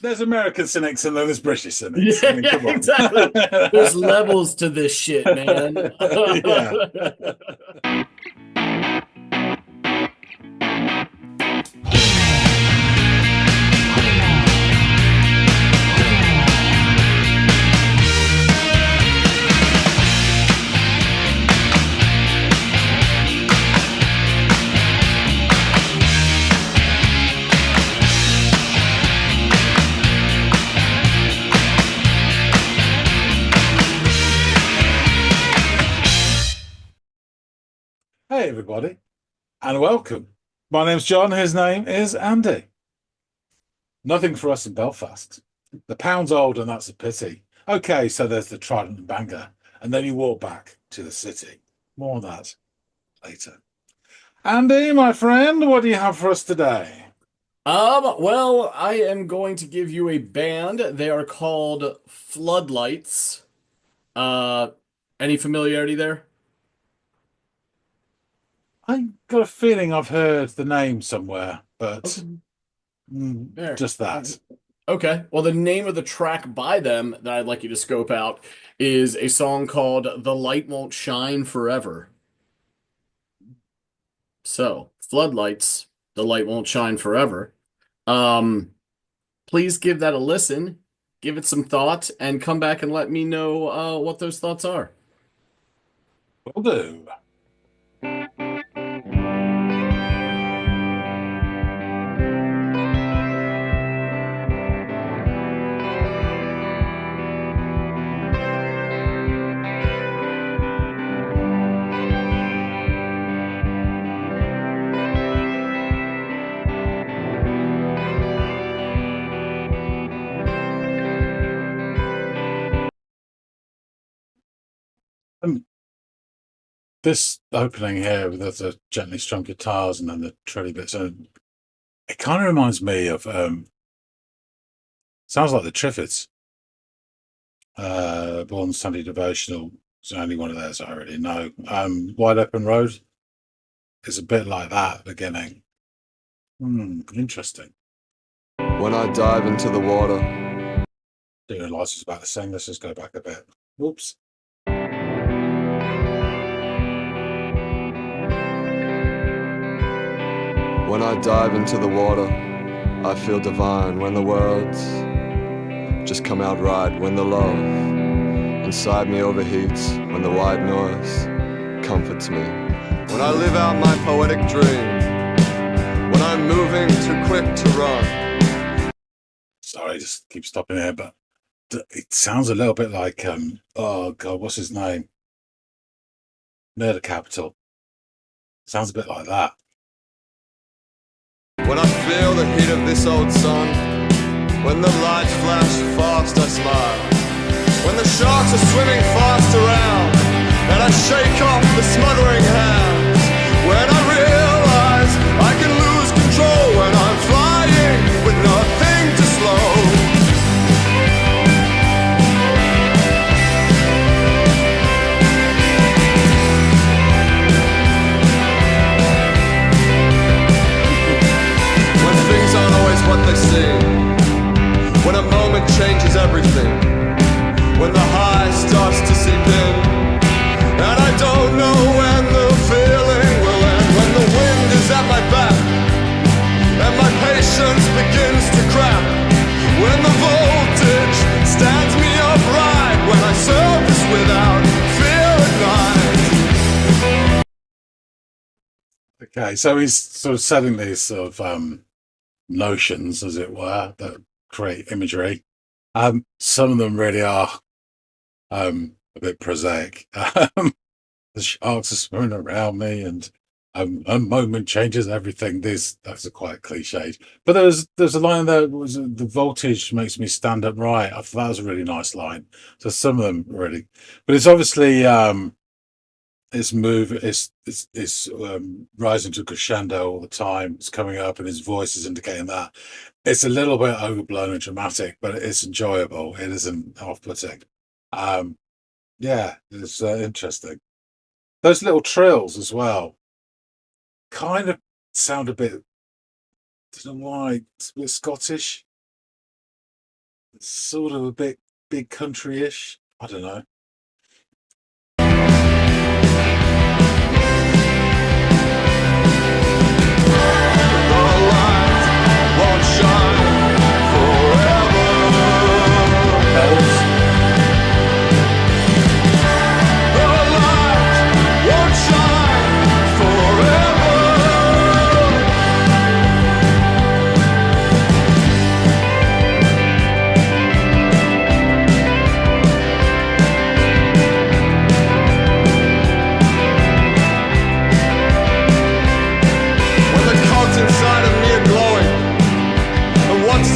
There's American cynics and then there's British cynics. I Yeah, mean, yeah, come on. exactly. There's levels to this shit, man. Yeah. Hey, everybody, and welcome. My name's John. His name is Andy. Nothing for us in Belfast. The pound's old, and that's a pity. Okay, so there's the Trident and Bangor, and then you walk back to the city. More on that later. Andy, my friend, what do you have for us today? Well, I am going to give you a band. They are called Floodlights. Uh, any familiarity there? I got a feeling I've heard the name somewhere, but Okay. There. just that. Okay. Well, the name of the track by them that I'd like you to scope out is a song called "The Light Won't Shine Forever." So, Floodlights, "The Light Won't Shine Forever." Um, please give that a listen, give it some thought, and come back and let me know what those thoughts are. Will do. Um, this opening here with the gently strummed guitars and then the trilly bits, and it kind of reminds me of sounds like the Triffids. Born Sunday Devotional. It's the only one of theirs I already know. Wide Open Road is a bit like that beginning. Interesting. When I dive into the water, Didn't realise it was about to sing. Let's just go back a bit. Whoops. when I dive into the water, I feel divine when the words just come out right, when the love inside me overheats, when the white noise comforts me. When I live out my poetic dream, when I'm moving too quick to run. Sorry, just keep stopping here, but it sounds a little bit like oh god, what's his name? Murder Capital. Sounds a bit like that. When I feel the heat of this old sun, when the lights flash fast, I smile. When the sharks are swimming fast around, and I shake off the smothering hands. When I realize I can lose control when I'm flying with nothing to slow. When things aren't always what they seem, when a moment changes everything, when the high starts to seep in, and I don't know when the feeling will end, when the wind is at my back, and my patience begins to crack, when the voltage stands me upright, when I surface without fear at night. Okay, so he's sort of setting these sort of notions, as it were, that create imagery. Some of them really are a bit prosaic. The sharks are swimming around me, and a moment changes everything. Those are quite cliched. But there's a line there that was the voltage makes me stand upright. I thought that was a really nice line. So some of them really, but it's obviously it's rising to crescendo all the time. It's coming up, and his voice is indicating that. It's a little bit overblown and dramatic, but it's enjoyable. It isn't off-putting. Um, yeah, it's interesting. Those little trills as well kind of sound a bit, I don't know why, it's a bit Scottish. sort of a bit big country-ish. I don't know.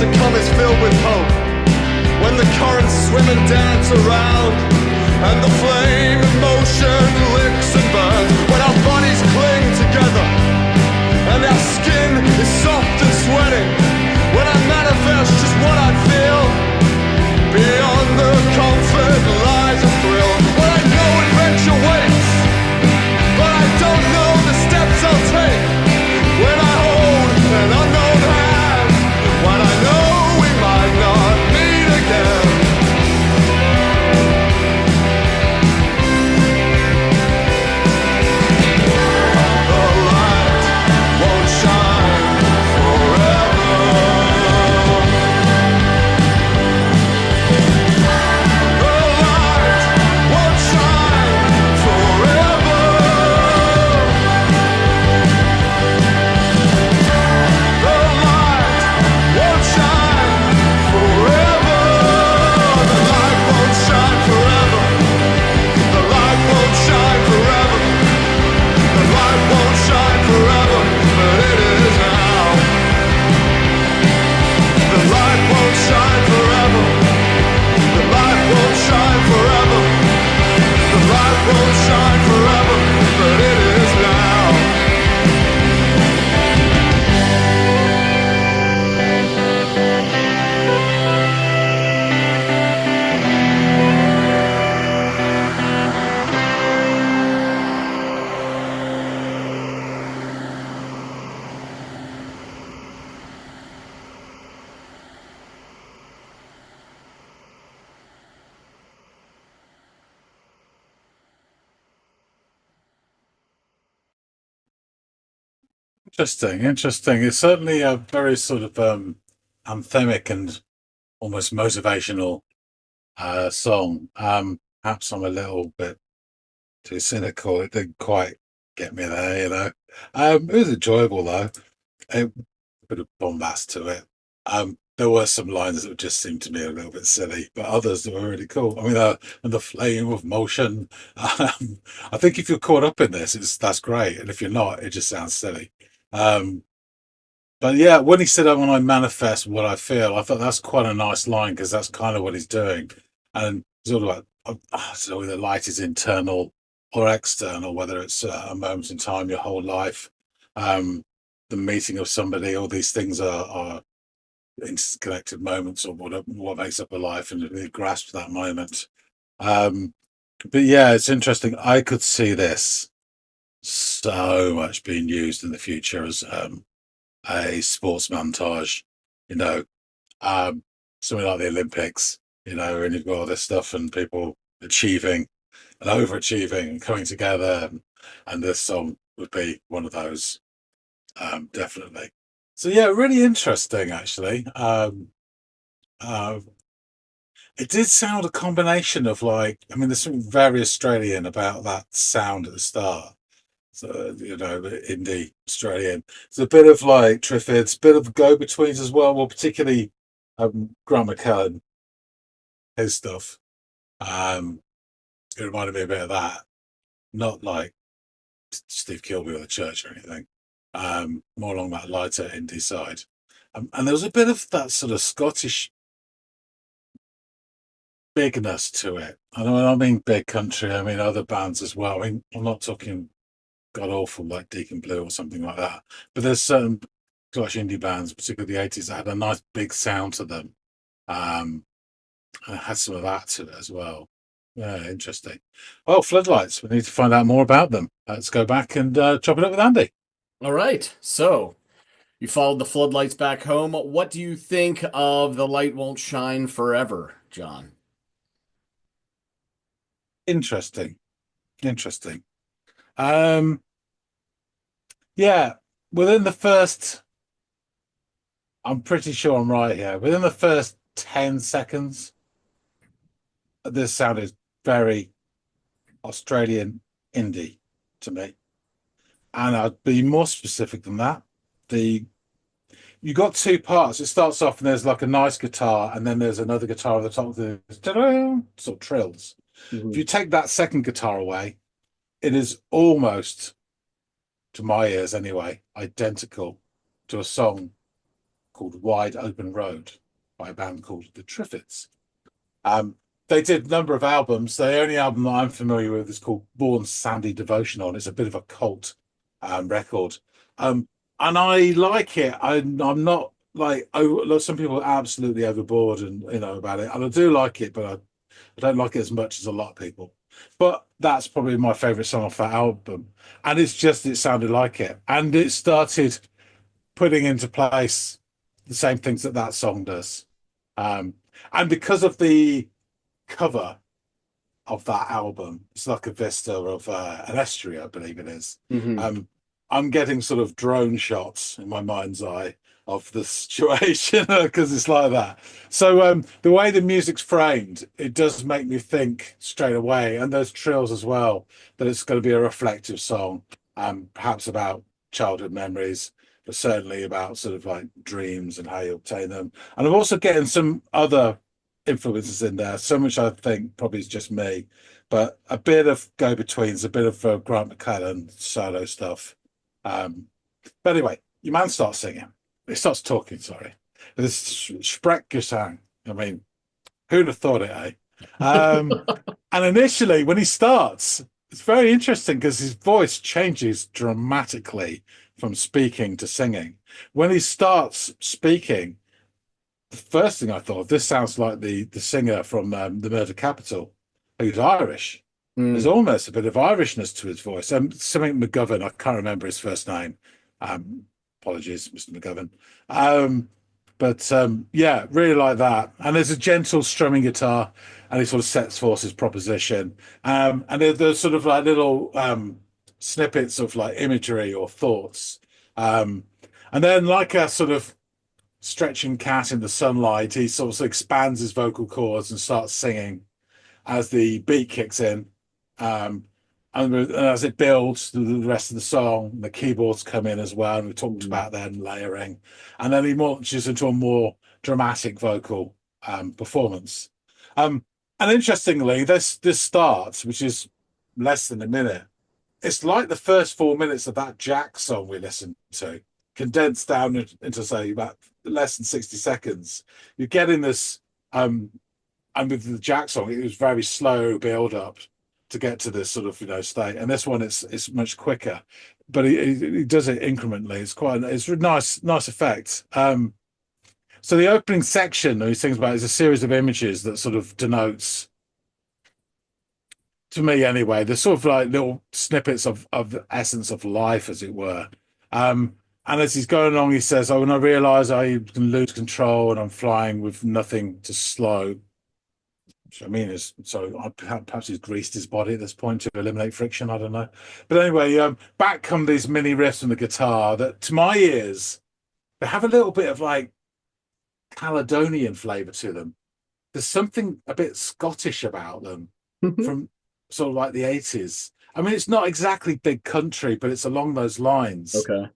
To come is filled with hope. When the currents swim and dance around, and the flame of motion licks and burns, when our bodies cling together, and our skin is soft and sweating, when I manifest just what I feel, beyond the comfort lies a thrill. When I know adventure waits, but I don't know the steps I'll take. When I hold an unknown hand, when I know we might not meet again. The light won't shine forever. The light won't shine forever. The light won't shine forever. The light won't shine forever. The light won't shine forever. The light won't shine forever, but it is now. The light won't shine forever. The light won't shine forever. The light won't shine forever, but it is now. Interesting. It's certainly a very sort of anthemic and almost motivational song. Perhaps I'm a little bit too cynical. It didn't quite get me there, you know. It was enjoyable though. A bit of bombast to it. There were some lines that just seemed to me a little bit silly, but others that were really cool. I mean, and the flame of motion. I think if you're caught up in this, that's great, and if you're not, it just sounds silly. Um, but yeah, when he said, "Oh, when I manifest what I feel," I thought that's quite a nice line because that's kind of what he's doing. And it's all about so whether light is internal or external, whether it's a moment in time, your whole life, um, the meeting of somebody, all these things are interconnected moments, or what makes up a life, and really grasp that moment. Um, but yeah, it's interesting. I could see this so much being used in the future as a sports montage, you know, um, something like the Olympics, you know, and you've got all this stuff and people achieving and overachieving and coming together, and this song would be one of those, definitely. So yeah, really interesting actually. Uh, it did sound a combination of like, I mean, there's something very Australian about that sound at the start. So, you know, indie Australian. It's a bit of like Triffids, bit of go-betweens as well. Well, particularly Grant McKellen, his stuff. Um, it reminded me a bit of that. Not like Steve Kilby or the Church or anything. More along that lighter indie side. And there was a bit of that sort of Scottish bigness to it. I don't I mean big country, I mean other bands as well. I mean, I'm not talking god awful like Deacon Blue or something like that. But there's certain Scottish indie bands, particularly the 80s, that had a nice big sound to them. And it had some of that to it as well. Yeah, interesting. Well, Floodlights, we need to find out more about them. Let's go back and chop it up with Andy. All right. So You followed the floodlights back home. What do you think of The Light Won't Shine Forever, John? Interesting. Interesting. Um, yeah, within the first, I'm pretty sure I'm right here. Within the first 10 seconds, this sounded very Australian indie to me. And I'd be more specific than that. The You got two parts. It starts off and there's like a nice guitar, and then there's another guitar at the top that sort of trills. If you take that second guitar away, it is almost, to my ears anyway, identical to a song called Wide Open Road by a band called the Triffids. They did a number of albums. The only album that I'm familiar with is called Born Sandy Devotional, and it's a bit of a cult record. And I like it. I'm not like, oh, some people are absolutely overboard and about it, and I do like it, but I don't like it as much as a lot of people. But that's probably my favorite song off that album, and it sounded like it, and it started putting into place the same things that song does. And because of the cover of that album, it's like a vista of an estuary, I believe it is. I'm getting sort of drone shots in my mind's eye of the situation because it's like that. So the way the music's framed, it does make me think straight away, and those trills as well, that it's going to be a reflective song, perhaps about childhood memories, but certainly about sort of like dreams and how you obtain them. And I'm also getting some other influences in there, some which I think probably is just me, but a bit of go-betweens, a bit of Grant McClellan solo stuff. But anyway, your man starts singing. He starts talking, sorry. This Sprechgesang. I mean, who'd have thought it, eh? And initially, when he starts, it's very interesting because his voice changes dramatically from speaking to singing. When he starts speaking, the first thing I thought, this sounds like the singer from The Murder Capital, who's Irish. There's almost a bit of Irishness to his voice. Something McGovern, I can't remember his first name. Apologies, Mr. McGovern. But yeah, really like that. And there's a gentle strumming guitar, and he sort of sets forth his proposition. And there's sort of like little snippets of like imagery or thoughts. And then, like a sort of stretching cat in the sunlight, he sort of expands his vocal cords and starts singing as the beat kicks in. And as it builds the rest of the song, the keyboards come in as well, and we talked about then layering, and then he launches into a more dramatic vocal performance. And interestingly, this starts, which is less than a minute. It's like the first 4 minutes of that Jack song we listened to, condensed down into say about less than 60 seconds. You're getting this, and with the Jack song, it was very slow build up to get to this sort of state, and this one it's much quicker, but he does it incrementally. It's a nice effect. So the opening section that he sings about is a series of images that sort of denotes, to me anyway, the sort of like little snippets of the essence of life, as it were. And as he's going along, he says, "Oh, when I realise I can lose control and I'm flying with nothing to slow." Which I mean is, so perhaps he's greased his body at this point to eliminate friction. I don't know. But anyway, back come these mini riffs on the guitar that, to my ears, they have a little bit of like Caledonian flavour to them. There's something a bit Scottish about them from sort of like the 80s. I mean, it's not exactly big country, but it's along those lines. Okay.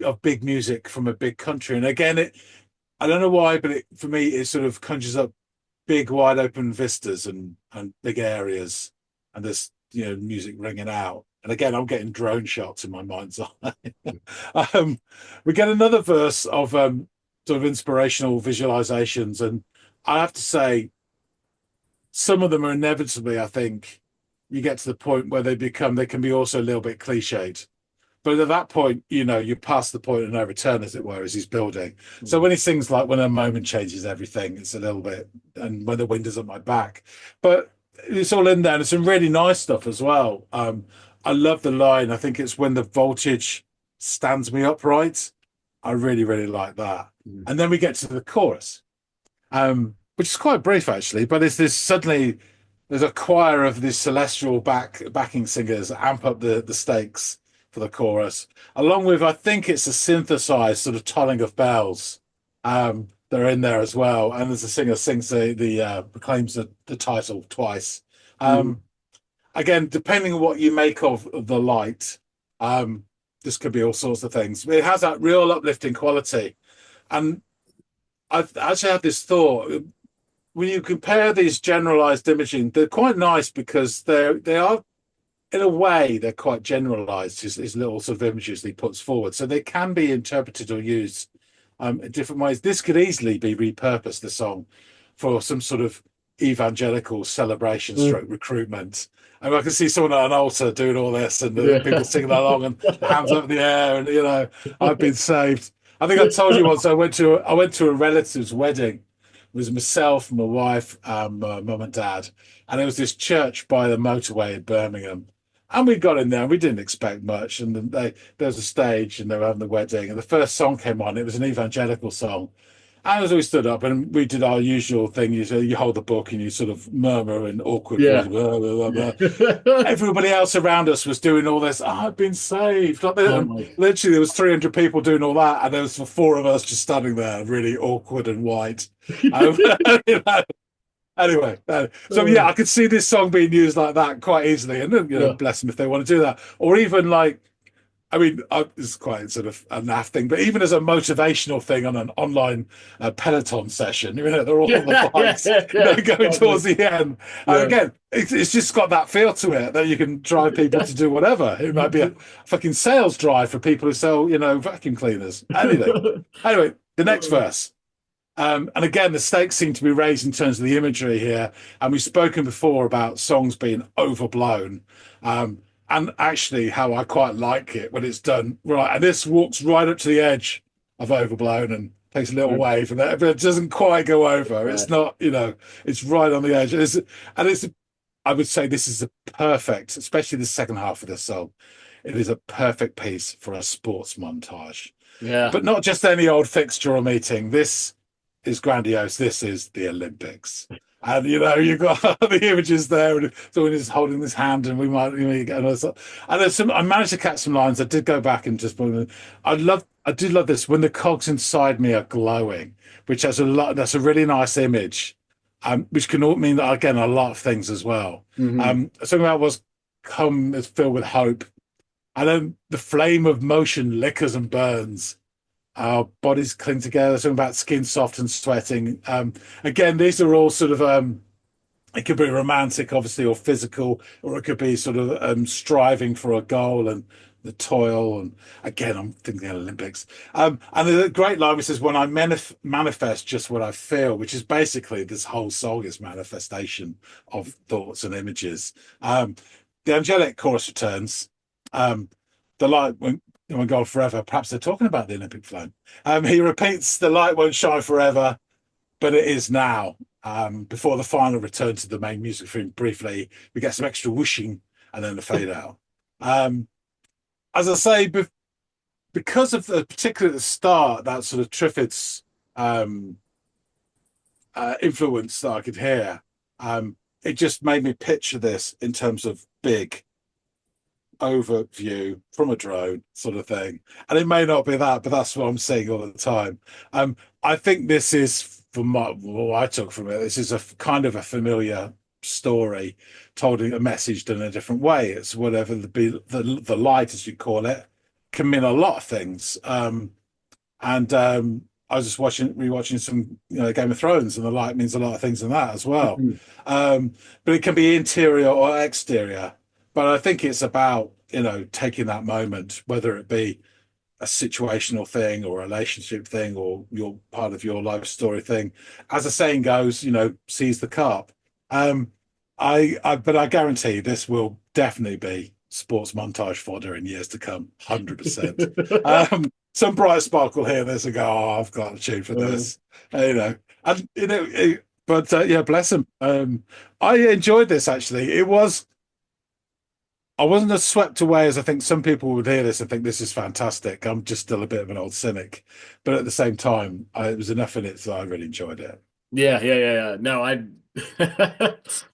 Of big music from a big country. And again, I don't know why, but for me, it sort of conjures up big, wide open vistas and big areas, and this music ringing out. And again, I'm getting drone shots in my mind's eye. We get another verse of sort of inspirational visualizations, and I have to say, some of them are inevitably, I think, you get to the point where they can be also a little bit cliched. But at that point, you're past the point of no return, as it were, as he's building. So when he sings like "When a Moment Changes Everything," it's a little bit, and "When the Wind is at My Back," but it's all in there, and it's some really nice stuff as well. I love the line. I think it's "When the voltage stands me upright." I really, really like that. Mm. And then we get to the chorus, which is quite brief actually, but it's this suddenly there's a choir of these celestial backing singers amp up the stakes for the chorus, along with I think it's a synthesized sort of tolling of bells. They're in there as well, and there's a singer sings the proclaims the title twice. Mm. Again, depending on what you make of the light, this could be all sorts of things. It has that real uplifting quality, and I've actually had this thought when you compare these generalized imaging, they're quite nice because they are in a way they're quite generalized. His little sort of images he puts forward, so they can be interpreted or used in different ways. This could easily be repurposed, the song, for some sort of evangelical celebration stroke recruitment. And I can see someone at an altar doing all this and the people singing along and hands up in the air and I've been saved. I think I told you once I went to a relative's wedding. It was myself, my wife, my mum and dad, and it was this church by the motorway in Birmingham. And we got in there and we didn't expect much. And then there was a stage and they were having the wedding. And the first song came on. It was an evangelical song. And as we stood up and we did our usual thing, you hold the book and you sort of murmur in awkward voice, blah, blah, blah, blah. Everybody else around us was doing all this. Oh, I've been saved. Literally, there was 300 people doing all that, and there was 4 of us just standing there, really awkward and white. Anyway, so yeah, I could see this song being used like that quite easily, and bless them if they want to do that, or even like. I mean, it's quite sort of a naff thing, but even as a motivational thing on an online Peloton session, they're all on the bikes, going towards the end. And again, it's just got that feel to it that you can drive people to do whatever. It might be a fucking sales drive for people who sell, vacuum cleaners. Anyway, the next verse. And again, the stakes seem to be raised in terms of the imagery here. And we've spoken before about songs being overblown. And actually how I quite like it when it's done right. And this walks right up to the edge of overblown and takes a little wave, and but it doesn't quite go over. It's not, it's right on the edge. I would say this is a perfect, especially the second half of the song. It is a perfect piece for a sports montage. Yeah. But not just any old fixture or meeting. This is grandiose. This is the Olympics. And you've got the images there, and someone is holding this hand, and we might, and there's some. I managed to catch some lines. I did go back and just. I do love this when the cogs inside me are glowing, which has a lot. That's a really nice image, which can all mean that again a lot of things as well. Mm-hmm. Something about was come is filled with hope, and then the flame of motion lickers and burns. Our bodies cling together. Something about skin soft and sweating. Again, these are all sort of. It could be romantic, obviously, or physical, or it could be sort of striving for a goal and the toil. And again, I'm thinking Olympics. And there's a great line which says, "When I manifest just what I feel," which is basically this whole song is manifestation of thoughts and images. The angelic chorus returns. The light won't go on forever. Perhaps they're talking about the Olympic flame. He repeats, "The light won't shine forever, but it is now." Before the final return to the main music theme, briefly, we get some extra whooshing and then the fade out. As I say, because of particularly at the start, that sort of Triffids influence that I could hear, it just made me picture this in terms of big overview from a drone sort of thing. And it may not be that, but that's what I'm seeing all the time. I think this is, from what I took from it, this is a kind of a familiar story told in a message done in a different way. It's whatever the light, as you call it, can mean a lot of things. I was just rewatching some Game of Thrones, and the light means a lot of things in that as well. But it can be interior or exterior. But I think it's about, taking that moment, whether it be a situational thing or a relationship thing or your part of your life story thing. As the saying goes, seize the carp. But I guarantee this will definitely be sports montage fodder in years to come, 100%. Some bright spark will hear this and go, "Oh, I've got a tune for this," But bless him. I enjoyed this actually. It was I wasn't as swept away as I think some people would hear this and think this is fantastic. I'm just still a bit of an old cynic, but at the same time, it was enough in it that I really enjoyed it. Yeah. No, I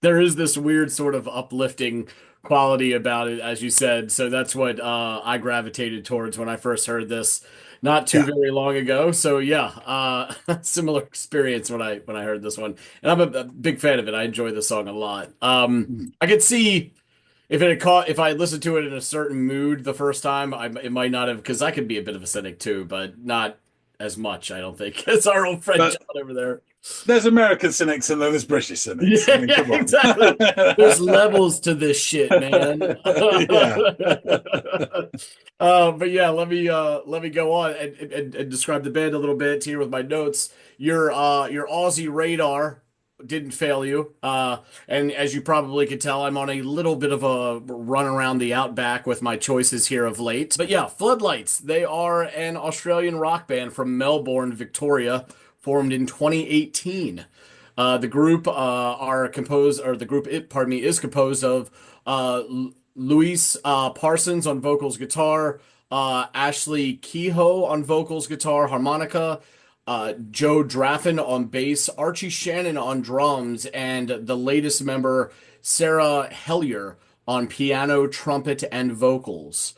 there is this weird sort of uplifting quality about it, as you said. So that's what I gravitated towards when I first heard this not too Yeah. very long ago. So yeah, similar experience when I heard this one. And I'm a big fan of it. I enjoy the song a lot. Mm. I could see if it had caught if I had listened to it in a certain mood the first time, it might not have because I could be a bit of a cynic too, but not as much, I don't think, as our old friend But John over there. there's American cynics and then there's British cynics. I Yeah, mean, yeah, come on. exactly. There's levels to this shit, man. Yeah. But yeah, let me go on and describe the band a little bit here with my notes. Your Aussie radar didn't fail you. And as you probably could tell, I'm on a little bit of a run around the outback with my choices here of late. But yeah, Floodlights. They are an Australian rock band from Melbourne, Victoria, formed in 2018. The group are composed, or the group, pardon me, is composed of Luis Parsons on vocals, guitar, Ashley Kehoe on vocals, guitar, harmonica, Joe Draffin on bass, Archie Shannon on drums, and the latest member, Sarah Hellier, on piano, trumpet, and vocals.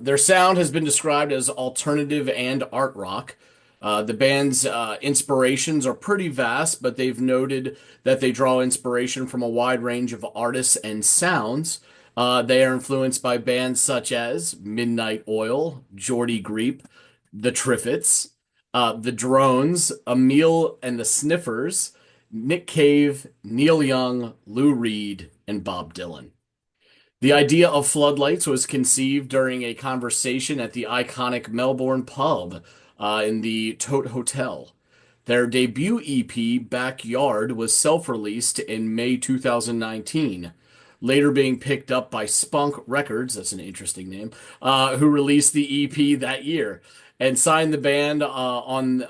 Their sound has been described as alternative and art rock. The band's inspirations are pretty vast, but they've noted that they draw inspiration from a wide range of artists and sounds. They are influenced by bands such as Midnight Oil, Geordie Greep, The Triffids, The Drones, Emil and the Sniffers, Nick Cave, Neil Young, Lou Reed, and Bob Dylan. The idea of Floodlights was conceived during a conversation at the iconic Melbourne pub in the Tote Hotel. Their debut EP, Backyard, was self-released in May 2019, later being picked up by Spunk Records, that's an interesting name, who released the EP that year and signed the band on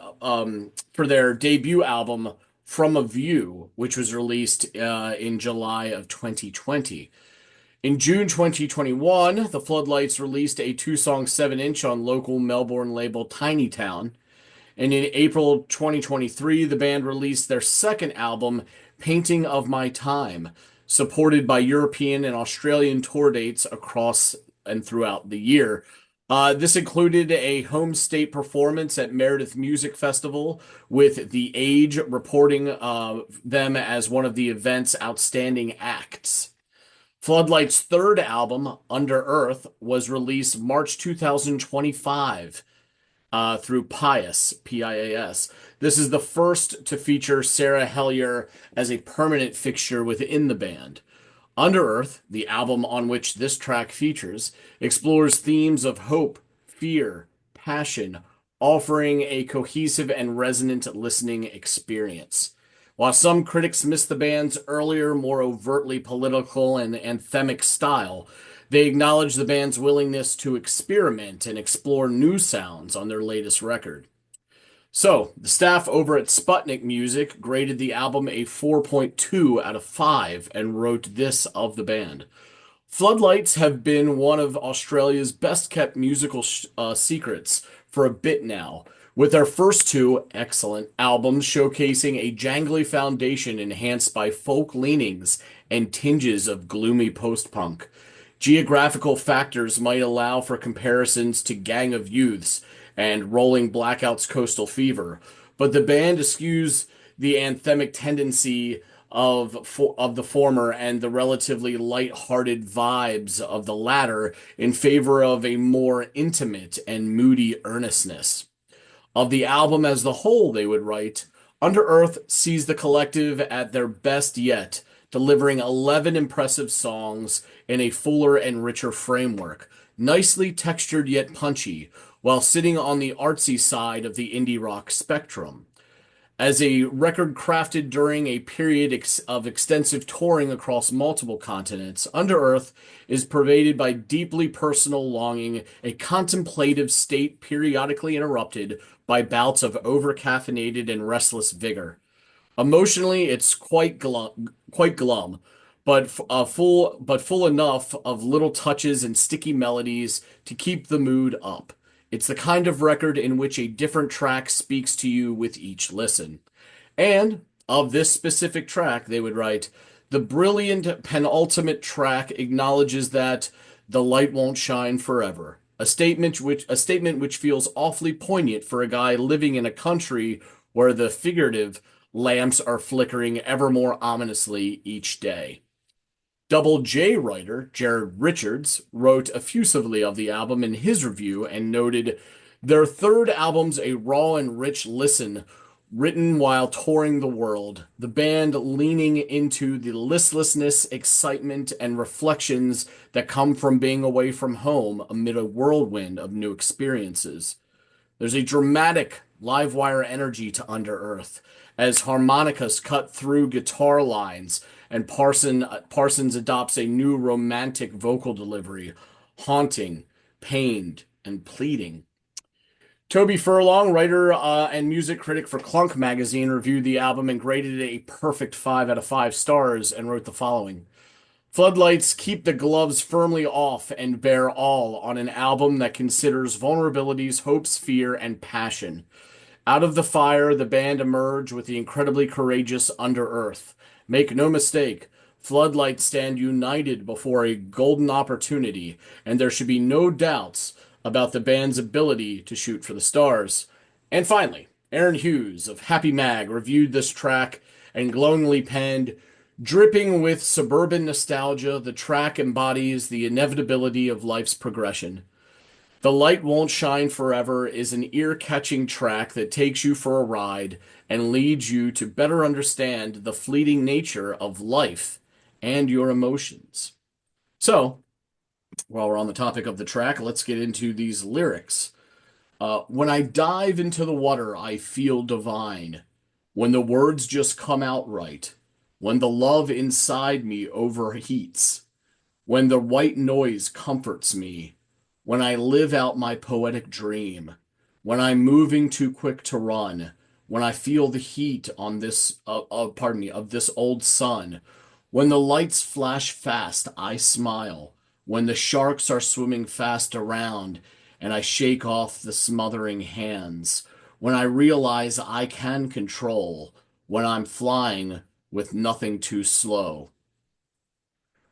for their debut album, From a View, which was released in July of 2020. In June 2021, the Floodlights released a two-song 7-inch on local Melbourne label Tiny Town. And in April 2023, the band released their second album, Painting of My Time, supported by European and Australian tour dates across and throughout the year. This included a home state performance at Meredith Music Festival, with The Age reporting them as one of the event's outstanding acts. Floodlight's third album, Under Earth, was released March 2025 through Pias, Pias. This is the first to feature Sarah Hellier as a permanent fixture within the band. Under Earth, the album on which this track features, explores themes of hope, fear, passion, offering a cohesive and resonant listening experience. While some critics miss the band's earlier, more overtly political and anthemic style, they acknowledge the band's willingness to experiment and explore new sounds on their latest record. So, the staff over at Sputnik Music graded the album a 4.2 out of 5 and wrote this of the band. Floodlights have been one of Australia's best kept musical secrets for a bit now, with their first two excellent albums showcasing a jangly foundation enhanced by folk leanings and tinges of gloomy post-punk. Geographical factors might allow for comparisons to Gang of Youths and Rolling Blackout's Coastal Fever, but the band eschews the anthemic tendency of the former and the relatively light-hearted vibes of the latter in favor of a more intimate and moody earnestness. Of the album as the whole, they would write, Under Earth sees the collective at their best yet, delivering 11 impressive songs in a fuller and richer framework, nicely textured yet punchy, while sitting on the artsy side of the indie rock spectrum. As a record crafted during a period of extensive touring across multiple continents, Under Earth is pervaded by deeply personal longing, a contemplative state periodically interrupted by bouts of over-caffeinated and restless vigor. Emotionally, it's quite glum, but full enough of little touches and sticky melodies to keep the mood up. It's the kind of record in which a different track speaks to you with each listen. And of this specific track, they would write, the brilliant penultimate track acknowledges that the light won't shine forever. A statement which feels awfully poignant for a guy living in a country where the figurative lamps are flickering ever more ominously each day. Double J writer Jared Richards wrote effusively of the album in his review and noted, their third album's a raw and rich listen written while touring the world, the band leaning into the listlessness, excitement, and reflections that come from being away from home amid a whirlwind of new experiences. There's a dramatic live wire energy to Under Earth as harmonicas cut through guitar lines and Parsons adopts a new romantic vocal delivery, haunting, pained, and pleading. Toby Furlong, writer and music critic for Clunk magazine, reviewed the album and graded it a perfect 5 out of 5 stars and wrote the following. Floodlights keep the gloves firmly off and bear all on an album that considers vulnerabilities, hopes, fear, and passion. Out of the fire, the band emerge with the incredibly courageous Under Earth. Make no mistake, Floodlights stand united before a golden opportunity, and there should be no doubts about the band's ability to shoot for the stars. And finally, Aaron Hughes of Happy Mag reviewed this track and glowingly penned, dripping with suburban nostalgia, the track embodies the inevitability of life's progression. The Light Won't Shine Forever is an ear-catching track that takes you for a ride and leads you to better understand the fleeting nature of life and your emotions. So, while we're on the topic of the track, let's get into these lyrics. When I dive into the water, I feel divine. When the words just come out right. When the love inside me overheats. When the white noise comforts me. When I live out my poetic dream. When I'm moving too quick to run. When I feel the heat on this, of this old sun. When the lights flash fast, I smile. When the sharks are swimming fast around and I shake off the smothering hands. When I realize I can control. When I'm flying with nothing too slow.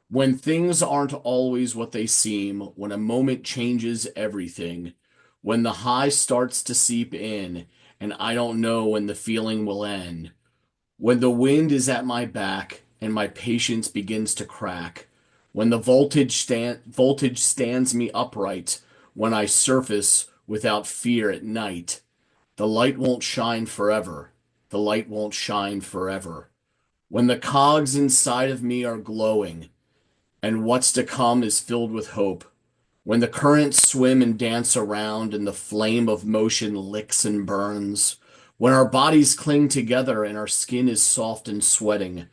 When things aren't always what they seem, when a moment changes everything, when the high starts to seep in and I don't know when the feeling will end, when the wind is at my back and my patience begins to crack, when the voltage stands me upright, when I surface without fear at night, the light won't shine forever. The light won't shine forever. When the cogs inside of me are glowing, and what's to come is filled with hope. When the currents swim and dance around and the flame of motion licks and burns. When our bodies cling together and our skin is soft and sweating.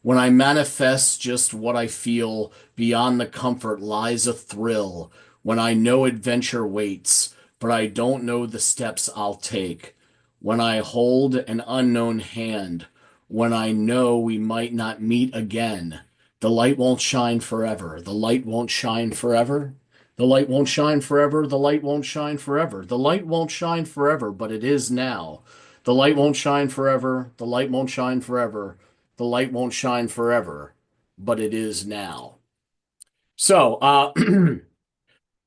When I manifest just what I feel, beyond the comfort lies a thrill. When I know adventure waits, but I don't know the steps I'll take. When I hold an unknown hand. When I know we might not meet again. The light won't shine forever. The light won't shine forever. The light won't shine forever. The light won't shine forever. The light won't shine forever, but it is now. The light won't shine forever. The light won't shine forever. The light won't shine forever, but it is now. So,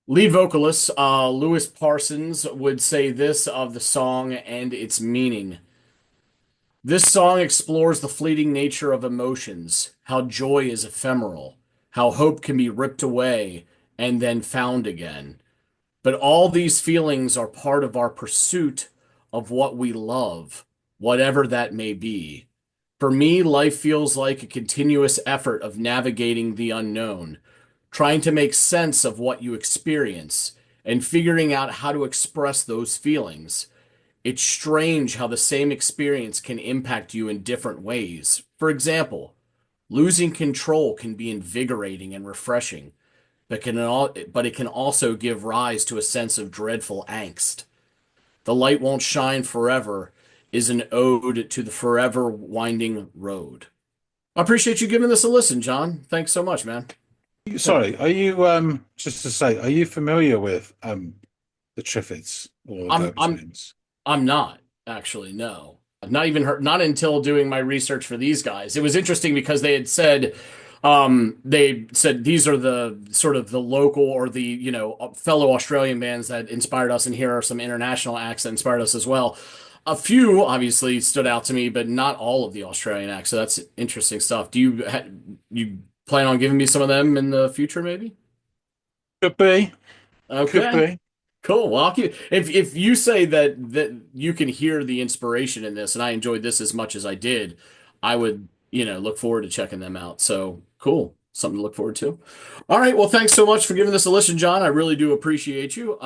lead vocalist Louis Parsons would say this of the song and its meaning. This song explores the fleeting nature of emotions, how joy is ephemeral, how hope can be ripped away and then found again. But all these feelings are part of our pursuit of what we love, whatever that may be. For me, life feels like a continuous effort of navigating the unknown, trying to make sense of what you experience, and figuring out how to express those feelings. It's strange how the same experience can impact you in different ways. For example, losing control can be invigorating and refreshing, but it can also give rise to a sense of dreadful angst. The light won't shine forever is an ode to the forever winding road. I appreciate you giving this a listen, John. Thanks so much, man. Sorry, are you just to say, are you familiar with the Triffids or I'm those I'm names? I'm not actually, no. I've not even heard, not until doing my research for these guys. It was interesting because they said these are the sort of the local or the, fellow Australian bands that inspired us, and here are some international acts that inspired us as well. A few obviously stood out to me, but not all of the Australian acts. So that's interesting stuff. You plan on giving me some of them in the future, maybe? Could be, could Okay. be. Cool. Well, if you say that you can hear the inspiration in this, and I enjoyed this as much as I did, I would, look forward to checking them out. So cool. Something to look forward to. All right. Well, thanks so much for giving this a listen, John. I really do appreciate you.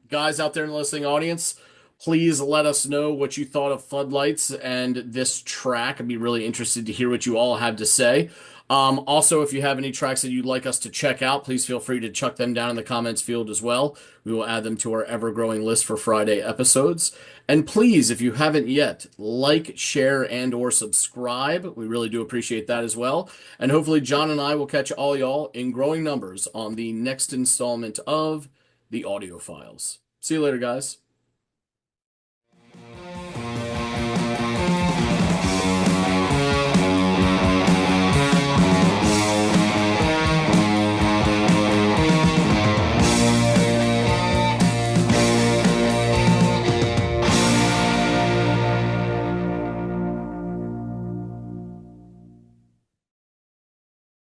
Guys out there in the listening audience, please let us know what you thought of Floodlights and this track. I'd be really interested to hear what you all have to say. Also, if you have any tracks that you'd like us to check out, please feel free to chuck them down in the comments field as well. We will add them to our ever-growing list for Friday episodes. And please, if you haven't yet, like, share, and or subscribe. We really do appreciate that as well. And hopefully John and I will catch all y'all in growing numbers on the next installment of the Audiophiles. See you later, guys.